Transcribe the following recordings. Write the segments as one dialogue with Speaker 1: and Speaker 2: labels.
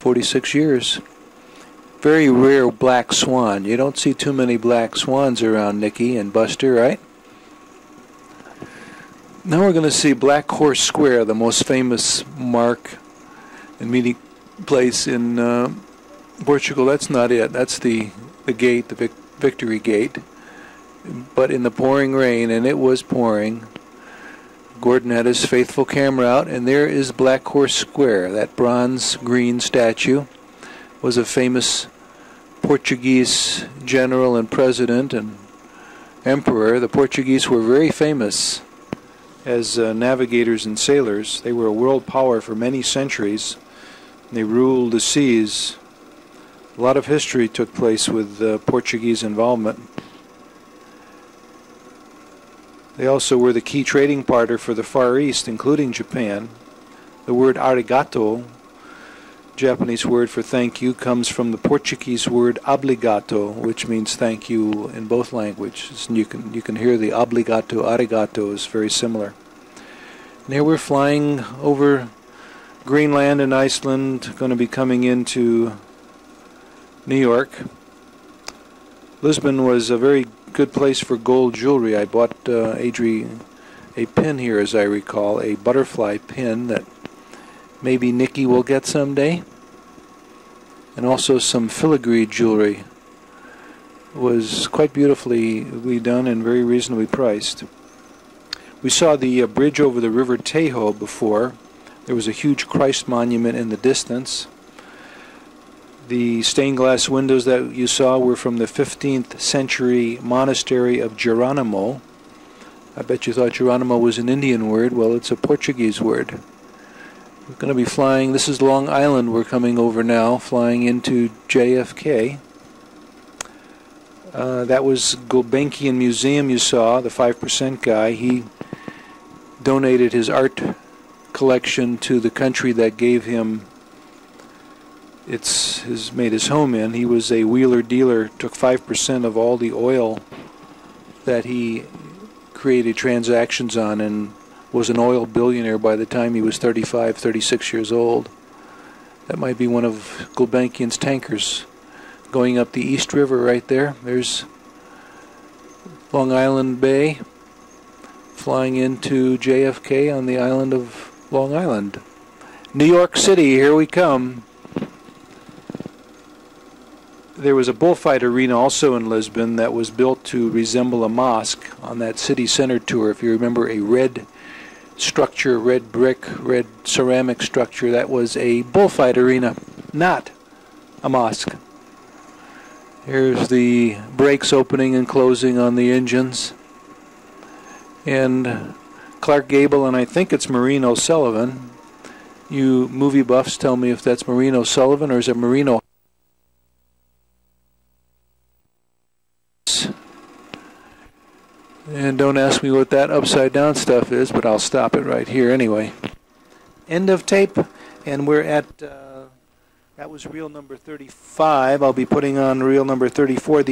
Speaker 1: $46. Very rare black swan. You don't see too many black swans around, Nikki and Buster, right? Now we're going to see Black Horse Square, the most famous mark and meeting place in Portugal. That's not it. That's the gate, the Victory Gate. But in the pouring rain, and it was pouring, Gordon had his faithful camera out, and there is Black Horse Square. That bronze green statue was a famous Portuguese general and president and emperor. The Portuguese were very famous as navigators and sailors. They were a world power for many centuries. They ruled the seas. A lot of history took place with Portuguese involvement. They also were the key trading partner for the Far East, including Japan. The word arigato, Japanese word for thank you, comes from the Portuguese word obrigado, which means thank you in both languages. And you can hear the obrigado, arigato is very similar. And here we're flying over Greenland and Iceland, going to be coming into New York. Lisbon was a very good place for gold jewelry. I bought Adri a pin here, as I recall, a butterfly pin that maybe Nikki will get someday, and also some filigree jewelry. It was quite beautifully done and very reasonably priced. We saw the bridge over the River Tajo before. There was a huge Christ monument in the distance. The stained glass windows that you saw were from the 15th century monastery of Jeronimo. I bet you thought Jeronimo was an Indian word. Well, it's a Portuguese word. We're going to be flying, this is Long Island we're coming over now, flying into JFK. That was Gulbenkian Museum you saw, the 5% guy. He donated his art collection to the country that gave him made his home in. He was a wheeler dealer, took 5% of all the oil that he created transactions on, and was an oil billionaire by the time he was 35, 36 years old. That might be one of Gulbenkian's tankers going up the East River right there. There's Long Island Bay flying into JFK on the island of Long Island. New York City, here we come. There was a bullfight arena also in Lisbon that was built to resemble a mosque on that city center tour. If you remember, a red structure, red brick, red ceramic structure, that was a bullfight arena, not a mosque. Here's the brakes opening and closing on the engines. And Clark Gable, and I think it's Maureen O'Sullivan. You movie buffs tell me if that's Maureen O'Sullivan or is it Maureen O'Sullivan. And don't ask me what that upside down stuff is, but I'll stop it right here anyway. End of tape, and we're at, that was reel number 35. I'll be putting on reel number 34.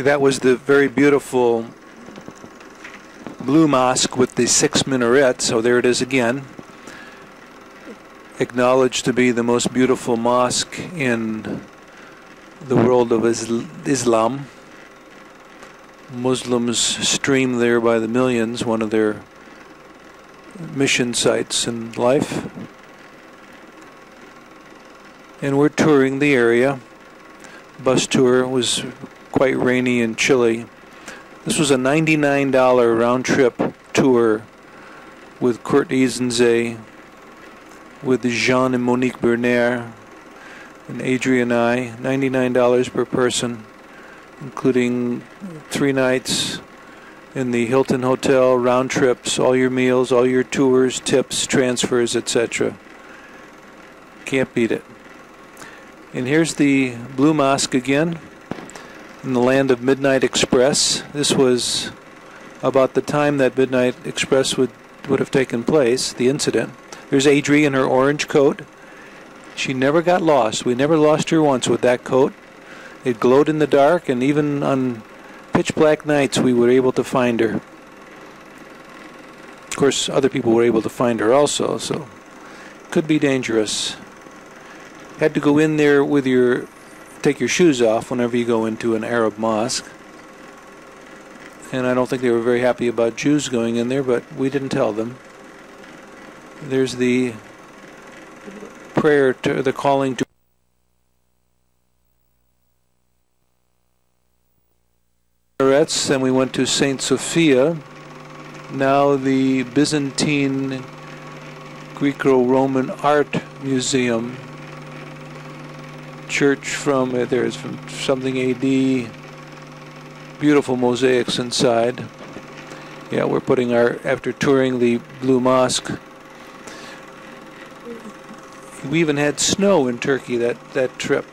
Speaker 1: That was the very beautiful blue mosque with the 6 minarets. So there it is again. Acknowledged to be the most beautiful mosque in the world of Islam. Muslims stream there by the millions, one of their mission sites in life. And we're touring the area. Bus tour was quite rainy and chilly. This was a $99 round-trip tour with Kurt Easensee, with Jean and Monique Bernier, and Adrian and I. $99 per person, including 3 nights in the Hilton Hotel, round trips, all your meals, all your tours, tips, transfers, etc. Can't beat it. And here's the Blue Mosque again, in the land of Midnight Express. This was about the time that Midnight Express would have taken place, the incident. There's Adri in her orange coat. She never got lost. We never lost her once with that coat. It glowed in the dark, and even on pitch black nights we were able to find her. Of course, other people were able to find her also, so could be dangerous. Had to go in there with take your shoes off whenever you go into an Arab mosque. And I don't think they were very happy about Jews going in there, but we didn't tell them. There's the prayer, to the calling to then we went to St. Sophia, now the Byzantine Greco-Roman Art Museum. Church from something AD. Beautiful mosaics inside. Yeah, we're putting after touring the Blue Mosque. We even had snow in Turkey that trip.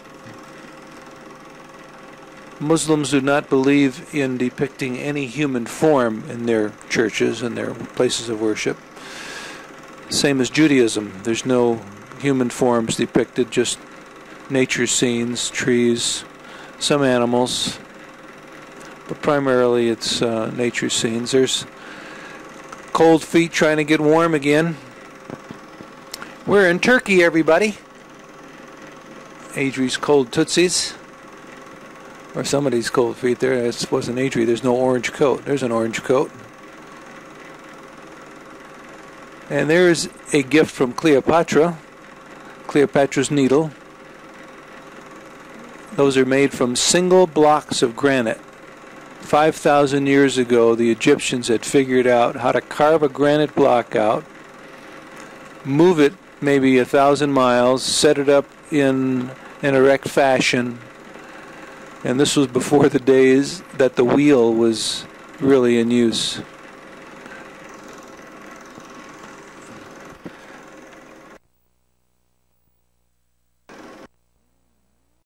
Speaker 1: Muslims do not believe in depicting any human form in their churches and their places of worship. Same as Judaism. There's no human forms depicted, just nature scenes, trees, some animals, but primarily it's nature scenes. There's cold feet trying to get warm again. We're in Turkey, everybody. Adri's cold tootsies, or somebody's cold feet there. This wasn't Adri. There's no orange coat. There's an orange coat. And there's a gift from Cleopatra, Cleopatra's needle. Those are made from single blocks of granite. 5,000 years ago, the Egyptians had figured out how to carve a granite block out, move it maybe 1,000 miles, set it up in an erect fashion. And this was before the days that the wheel was really in use.